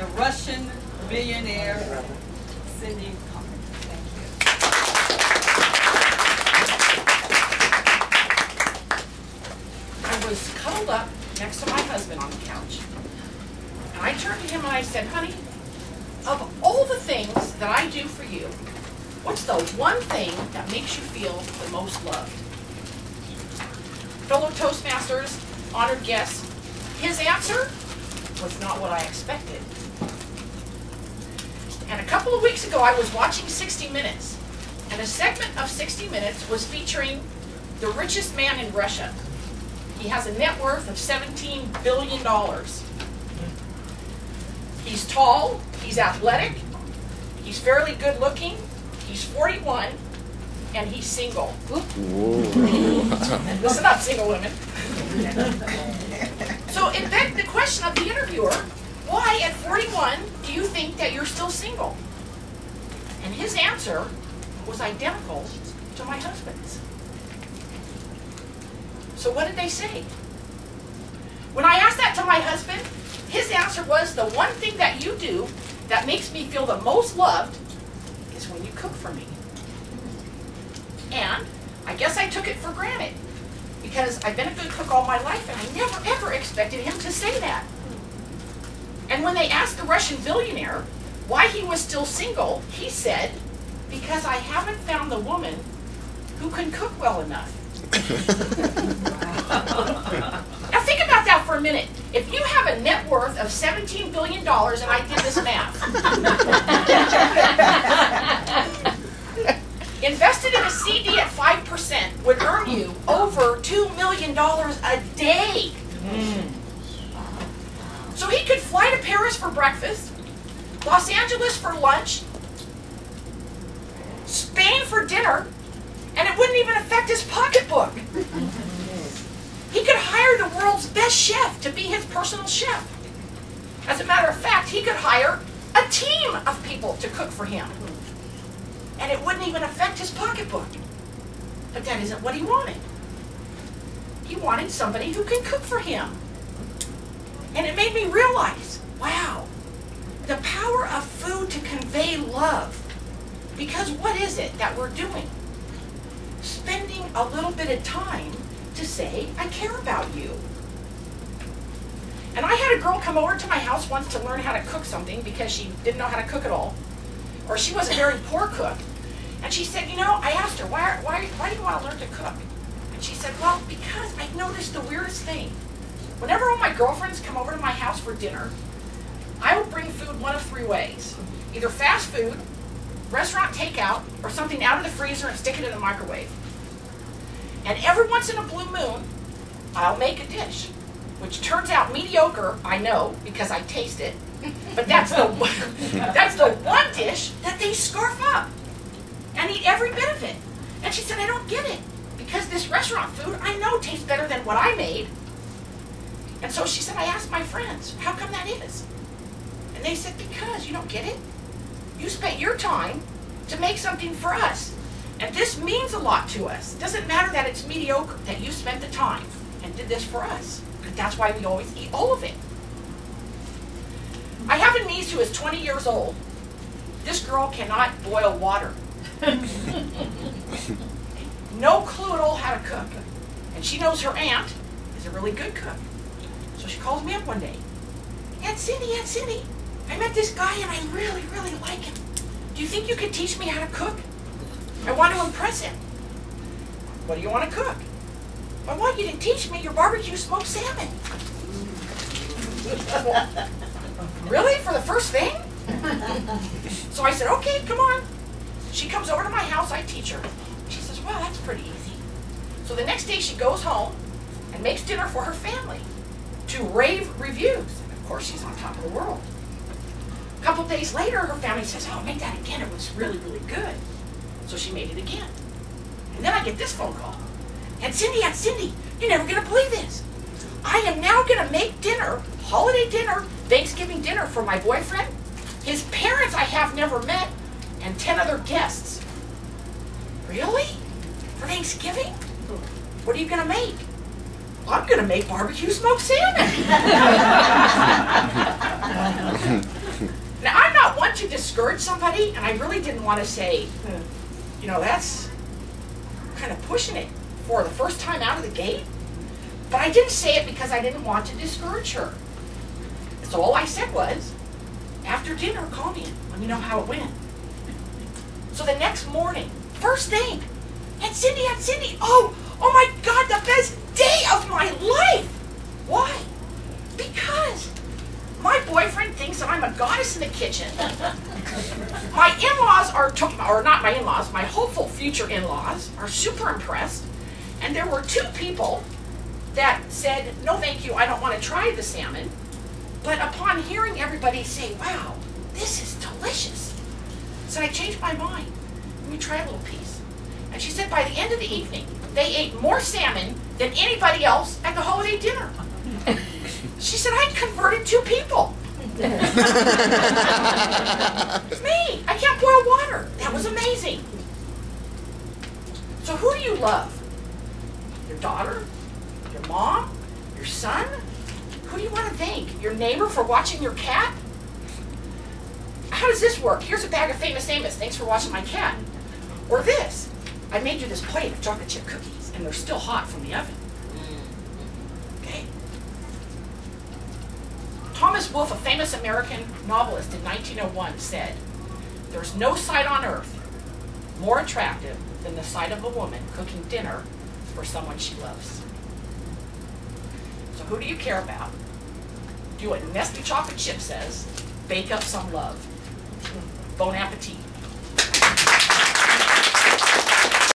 the Russian billionaire, Cindy Carpenter. Thank you. I was cuddled up next to my husband on the couch. And I turned to him and I said, honey, of all the things that I do for you, what's the one thing that makes you feel the most loved? Fellow Toastmasters, honored guests, his answer was not what I expected. And a couple of weeks ago, I was watching 60 Minutes, and a segment of 60 Minutes was featuring the richest man in Russia. He has a net worth of $17 billion. He's tall, he's athletic, he's fairly good looking, he's 41, and he's single. Listen up, single women. So it begged the question of the interviewer, why at 41 do you think that you're still single? And his answer was identical to my husband's. So what did they say? When I asked that to my husband, his answer was, the one thing that you do that makes me feel the most loved is when you cook for me. And I guess I took it for granted, because I've been a good cook all my life, and I never ever expected him to say that. And when they asked the Russian billionaire why he was still single, he said, because I haven't found the woman who can cook well enough. Now think about that for a minute. If you have a net worth of $17 billion, and I did this math, invested in a CD at 5% would earn you over $2 million a day. So he could fly to Paris for breakfast, Los Angeles for lunch, Spain for dinner, and it wouldn't even affect his pocketbook. He could hire the world's best chef to be his personal chef. As a matter of fact, he could hire a team of people to cook for him, and it wouldn't even affect his pocketbook. But that isn't what he wanted. He wanted somebody who can cook for him. And it made me realize, wow, the power of food to convey love. Because what is it that we're doing? Spending a little bit of time to say, I care about you. And I had a girl come over to my house once to learn how to cook something because she didn't know how to cook at all. Or she was a very poor cook. And she said, you know, I asked her, why do you want to learn to cook? And she said, well, because I've noticed the weirdest thing. Whenever all my girlfriends come over to my house for dinner, I will bring food one of three ways. Either fast food, restaurant takeout, or something out of the freezer and stick it in the microwave. And every once in a blue moon, I'll make a dish, which turns out mediocre, I know, because I taste it. But that's the one dish that they scarf up and eat every bit of it. And she said, I don't get it, because this restaurant food I know tastes better than what I made. And so she said, I asked my friends, how come that is? And they said, because you don't get it. You spent your time to make something for us. And this means a lot to us. It doesn't matter that it's mediocre, that you spent the time and did this for us. But that's why we always eat all of it. I have a niece who is 20 years old. This girl cannot boil water. No clue at all how to cook. And she knows her aunt is a really good cook. So she calls me up one day. Aunt Cindy, I met this guy and I really, really like him. Do you think you could teach me how to cook? I want to impress him. What do you want to cook? I want you to teach me your barbecue smoked salmon. Really? For the first thing? So I said, okay, come on. She comes over to my house, I teach her. She says, well, that's pretty easy. So the next day she goes home and makes dinner for her family to rave reviews. And of course, she's on top of the world. A couple days later, her family says, oh, make that again. It was really, really good. So she made it again. And then I get this phone call. Aunt Cindy, you're never going to believe this. I am now going to make dinner, holiday dinner, Thanksgiving dinner for my boyfriend, his parents I have never met, and 10 other guests. Really? For Thanksgiving? What are you going to make? I'm going to make barbecue smoked salmon. Now, I'm not one to discourage somebody, and I really didn't want to say, you know, that's kind of pushing it for the first time out of the gate. But I didn't say it because I didn't want to discourage her. So all I said was, after dinner, call me and let me know how it went. So the next morning, first thing, Aunt Cindy, oh my God, the best day of my life. Why? Because my boyfriend thinks that I'm a goddess in the kitchen. My in-laws or not my in-laws, my hopeful future in-laws are super impressed. And there were 2 people that said, no thank you, I don't want to try the salmon. But upon hearing everybody say, wow, this is delicious, so I changed my mind. Let me try a little piece. And she said by the end of the evening, they ate more salmon than anybody else at the holiday dinner. She said, I converted 2 people. It's me. I can't boil water. That was amazing. So who do you love? Your daughter? Your mom? Your son? Who do you want to thank? Your neighbor for watching your cat? How does this work? Here's a bag of Famous Amos. Thanks for watching my cat. Or this. I made you this plate of chocolate chip cookies, and they're still hot from the oven. Okay. Thomas Wolfe, a famous American novelist in 1901, said, there's no sight on earth more attractive than the sight of a woman cooking dinner for someone she loves. So who do you care about? Do what Nestle chocolate chip says. Bake up some love. Bon appetit.